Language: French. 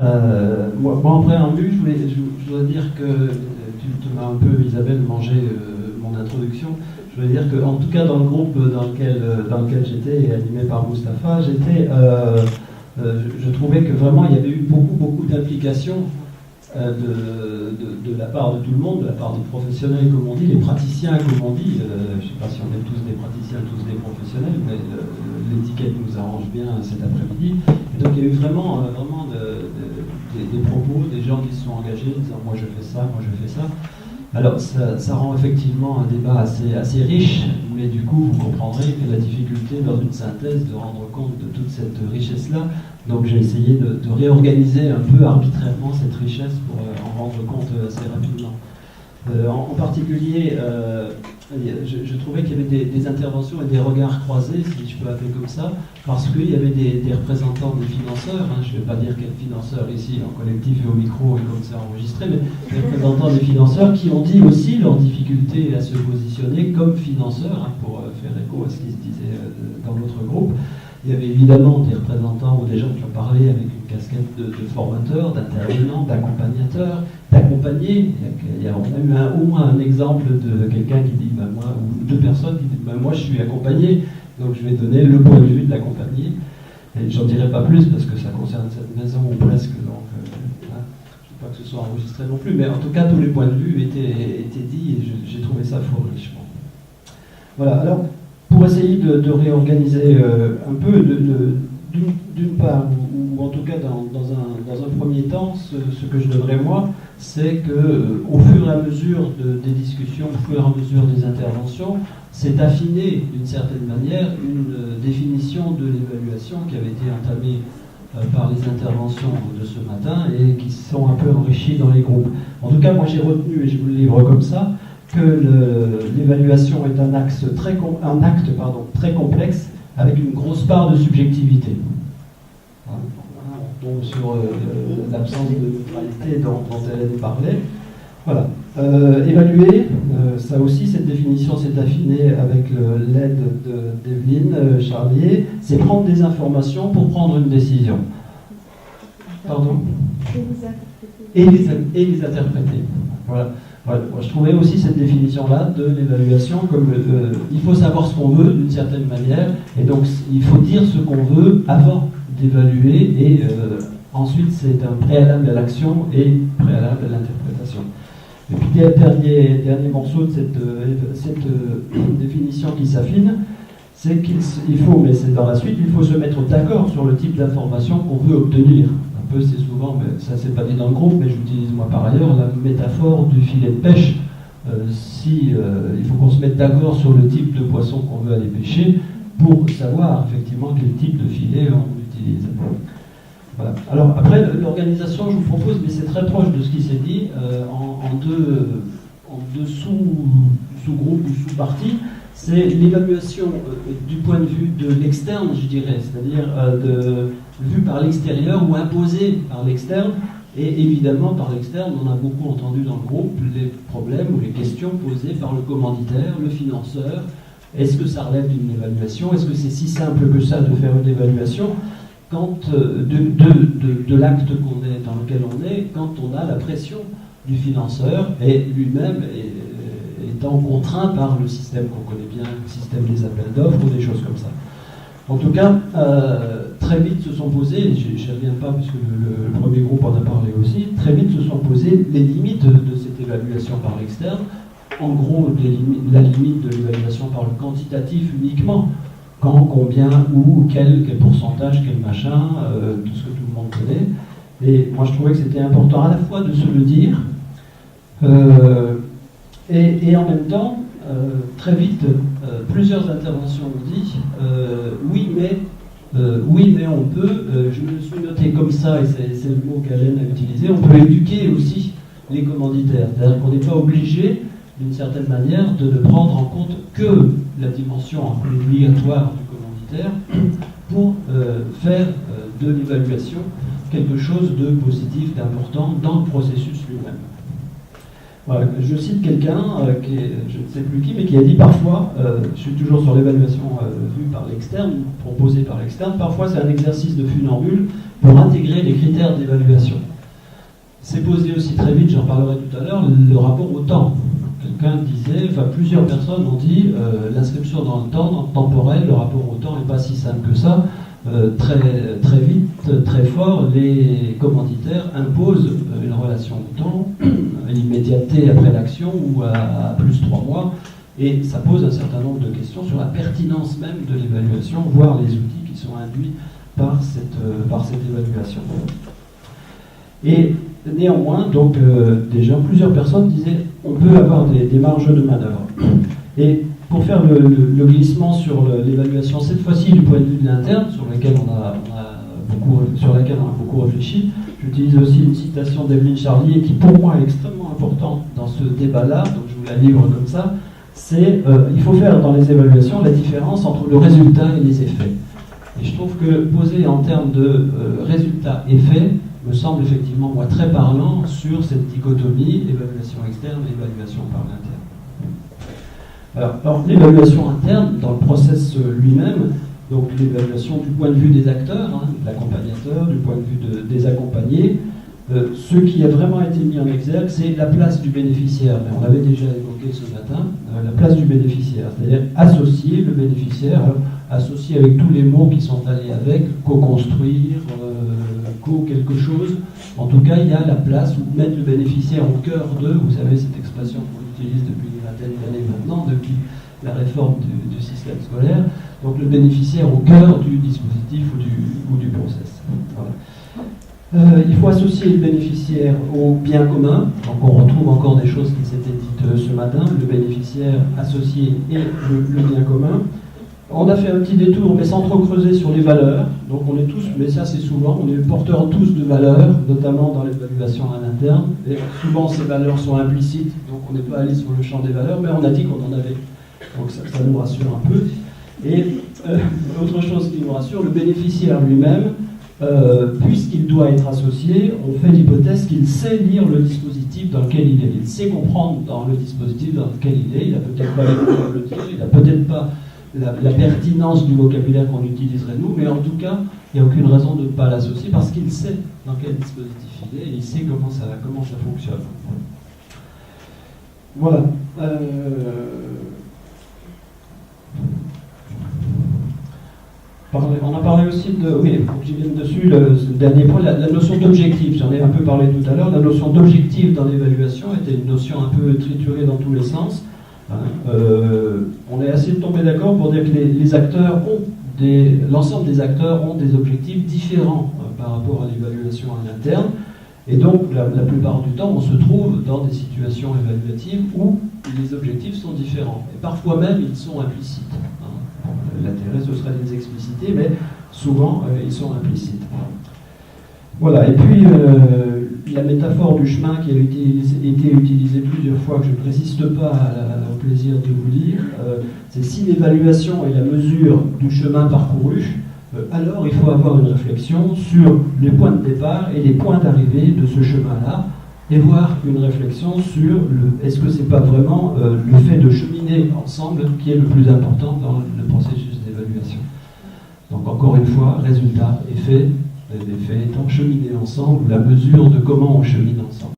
Moi, en préambule, je voudrais dire que tu m'as un peu, Isabelle, mangé mon introduction. Je voudrais dire qu'en tout cas, dans le groupe dans lequel j'étais, et animé par Mustapha, je trouvais que vraiment il y avait eu beaucoup d'implications de la part de tout le monde, de la part des professionnels, comme on dit, les praticiens, comme on dit. Je ne sais pas si on est tous des praticiens, tous des professionnels, mais l'étiquette nous arrange bien cet après-midi. Et donc il y a eu vraiment des propos, des gens qui se sont engagés, disant moi je fais ça, moi je fais ça. Alors ça rend effectivement un débat assez riche, mais du coup vous comprendrez que la difficulté dans une synthèse de rendre compte de toute cette richesse-là. Donc j'ai essayé de réorganiser un peu arbitrairement cette richesse pour en rendre compte assez rapidement. En particulier, je trouvais qu'il y avait des interventions et des regards croisés, si je peux appeler comme ça, parce qu'il y avait des représentants des financeurs, hein, je ne vais pas dire quels financeurs ici en collectif et au micro et comme c'est enregistré, mais des représentants des financeurs qui ont dit aussi leur difficulté à se positionner comme financeurs, hein, pour faire écho à ce qui se disait dans l'autre groupe. Il y avait évidemment des représentants ou des gens qui ont parlé avec une casquette de formateurs, d'intervenants, d'accompagnateurs, d'accompagnés. On a eu au moins un exemple de quelqu'un qui dit moi, ou deux personnes qui disent moi je suis accompagné, donc je vais donner le point de vue de l'accompagné. Et j'en dirai pas plus parce que ça concerne cette maison ou presque, donc je ne veux pas que ce soit enregistré non plus, mais en tout cas tous les points de vue étaient dits et j'ai trouvé ça fort richement. Voilà, alors pour essayer de réorganiser un peu, d'une part, ou en tout cas dans un premier temps, ce que je donnerais moi, c'est qu'au fur et à mesure des discussions, au fur et à mesure des interventions, s'est affinée d'une certaine manière une définition de l'évaluation qui avait été entamée par les interventions de ce matin et qui sont un peu enrichies dans les groupes. En tout cas, moi j'ai retenu, et je vous le livre comme ça, que l'évaluation est un acte très complexe avec une grosse part de subjectivité. On tombe sur l'absence de neutralité dont Hélène parlait. Voilà. Évaluer, ça aussi, cette définition s'est affinée avec l'aide d'Evelyne Charlier, c'est prendre des informations pour prendre une décision. Pardon ? Et les interpréter. Voilà. Voilà. Je trouvais aussi cette définition-là de l'évaluation comme il faut savoir ce qu'on veut d'une certaine manière, et donc il faut dire ce qu'on veut avant d'évaluer, et ensuite c'est un préalable à l'action et préalable à l'interprétation. Et puis dernier morceau de cette définition qui s'affine, c'est qu'il faut, mais c'est dans la suite, il faut se mettre d'accord sur le type d'information qu'on veut obtenir. C'est souvent, mais ça c'est pas dit dans le groupe, mais j'utilise moi par ailleurs la métaphore du filet de pêche. Il faut qu'on se mette d'accord sur le type de poisson qu'on veut aller pêcher pour savoir effectivement quel type de filet on utilise. Voilà. Alors après, l'organisation, je vous propose, mais c'est très proche de ce qui s'est dit, en deux sous-groupes ou sous-parties. C'est l'évaluation du point de vue de l'externe, je dirais, c'est-à-dire vue par l'extérieur ou imposée par l'externe. Et évidemment, par l'externe, on a beaucoup entendu dans le groupe les problèmes ou les questions posées par le commanditaire, le financeur. Est-ce que ça relève d'une évaluation ? Est-ce que c'est si simple que ça de faire une évaluation quand, de l'acte dans lequel on est, quand on a la pression du financeur et lui-même étant contraint par le système qu'on connaît bien, le système des appels d'offres ou des choses comme ça. En tout cas, très vite se sont posées, je n'y reviens pas puisque le premier groupe en a parlé aussi, très vite se sont posées les limites de cette évaluation par l'externe. En gros, la limite de l'évaluation par le quantitatif uniquement. Quand, combien, où, quel pourcentage, quel machin, tout ce que tout le monde connaît. Et moi je trouvais que c'était important à la fois de se le dire, et en même temps, très vite, plusieurs interventions ont dit oui, mais on peut, je me le suis noté comme ça, et c'est le mot qu'Alain a utilisé, on peut éduquer aussi les commanditaires. C'est-à-dire qu'on n'est pas obligé, d'une certaine manière, de ne prendre en compte que la dimension obligatoire du commanditaire pour faire de l'évaluation quelque chose de positif, d'important dans le processus lui-même. Voilà, je cite quelqu'un, je ne sais plus qui, mais qui a dit parfois, je suis toujours sur l'évaluation vue par l'externe, proposée par l'externe, parfois c'est un exercice de funambule pour intégrer les critères d'évaluation. C'est posé aussi très vite, j'en parlerai tout à l'heure, le rapport au temps. Quelqu'un disait, enfin plusieurs personnes ont dit, l'inscription dans le temps, dans le temporel, le rapport au temps n'est pas si simple que ça. Très vite, très fort, les commanditaires imposent une relation au temps, l'immédiateté après l'action ou à plus 3 mois, et ça pose un certain nombre de questions sur la pertinence même de l'évaluation, voire les outils qui sont induits par cette évaluation. Et néanmoins, donc déjà plusieurs personnes disaient on peut avoir des marges de manœuvre. Et pour faire le glissement sur l'évaluation, cette fois-ci du point de vue de l'interne, sur laquelle on a beaucoup réfléchi, j'utilise aussi une citation d'Evelyne Charlier qui pour moi est extrêmement importante dans ce débat-là, donc je vous la livre comme ça, c'est il faut faire dans les évaluations la différence entre le résultat et les effets. Et je trouve que poser en termes de résultat-effet me semble effectivement moi très parlant sur cette dichotomie évaluation externe et évaluation par l'interne. Alors l'évaluation interne, dans le process lui-même, donc l'évaluation du point de vue des acteurs, de l'accompagnateur, du point de vue des accompagnés, ce qui a vraiment été mis en exergue, c'est la place du bénéficiaire. Mais on l'avait déjà évoqué ce matin, la place du bénéficiaire, c'est-à-dire associer le bénéficiaire, associer avec tous les mots qui sont allés avec, co-construire, co-quelque chose. En tout cas, il y a la place où mettre le bénéficiaire au cœur de, vous savez, cette expression qu'on utilise depuis une vingtaine d'années maintenant, depuis la réforme du système scolaire, donc le bénéficiaire au cœur du dispositif ou du process. Voilà. Il faut associer le bénéficiaire au bien commun, donc on retrouve encore des choses qui s'étaient dites ce matin, le bénéficiaire associé et le bien commun. On a fait un petit détour, mais sans trop creuser sur les valeurs. Donc on est tous, mais ça c'est souvent, on est porteurs tous de valeurs, notamment dans l'évaluation à l'interne. Et souvent ces valeurs sont implicites, donc on n'est pas allé sur le champ des valeurs, mais on a dit qu'on en avait. Donc ça nous rassure un peu. Et autre chose qui nous rassure, le bénéficiaire lui-même, puisqu'il doit être associé, on fait l'hypothèse qu'il sait lire le dispositif dans lequel il est. Il sait comprendre dans le dispositif dans lequel il est. Il n'a peut-être pas les mots pour le dire, il n'a peut-être pas la pertinence du vocabulaire qu'on utiliserait nous, mais en tout cas, il n'y a aucune raison de ne pas l'associer parce qu'il sait dans quel dispositif il est et il sait comment ça fonctionne. Voilà. On a parlé aussi de, oui, faut que j'y vienne dessus, le dernier point, la notion d'objectif. J'en ai un peu parlé tout à l'heure. La notion d'objectif dans l'évaluation était une notion un peu triturée dans tous les sens. On est assez tombé d'accord pour dire que les acteurs ont l'ensemble des acteurs ont des objectifs différents par rapport à l'évaluation à l'interne. Et donc, la plupart du temps, on se trouve dans des situations évaluatives où les objectifs sont différents. Et parfois même, ils sont implicites. L'intérêt, ce serait de les expliciter, mais souvent, ils sont implicites. Voilà, et puis la métaphore du chemin qui a été utilisée plusieurs fois, que je ne résiste pas au plaisir de vous lire, c'est si l'évaluation est la mesure du chemin parcouru, alors il faut avoir une réflexion sur les points de départ et les points d'arrivée de ce chemin-là, et voir une réflexion sur est-ce que c'est pas vraiment le fait de cheminer ensemble qui est le plus important dans le processus d'évaluation. Donc encore une fois, résultat, effet, l'effet étant cheminer ensemble, la mesure de comment on chemine ensemble.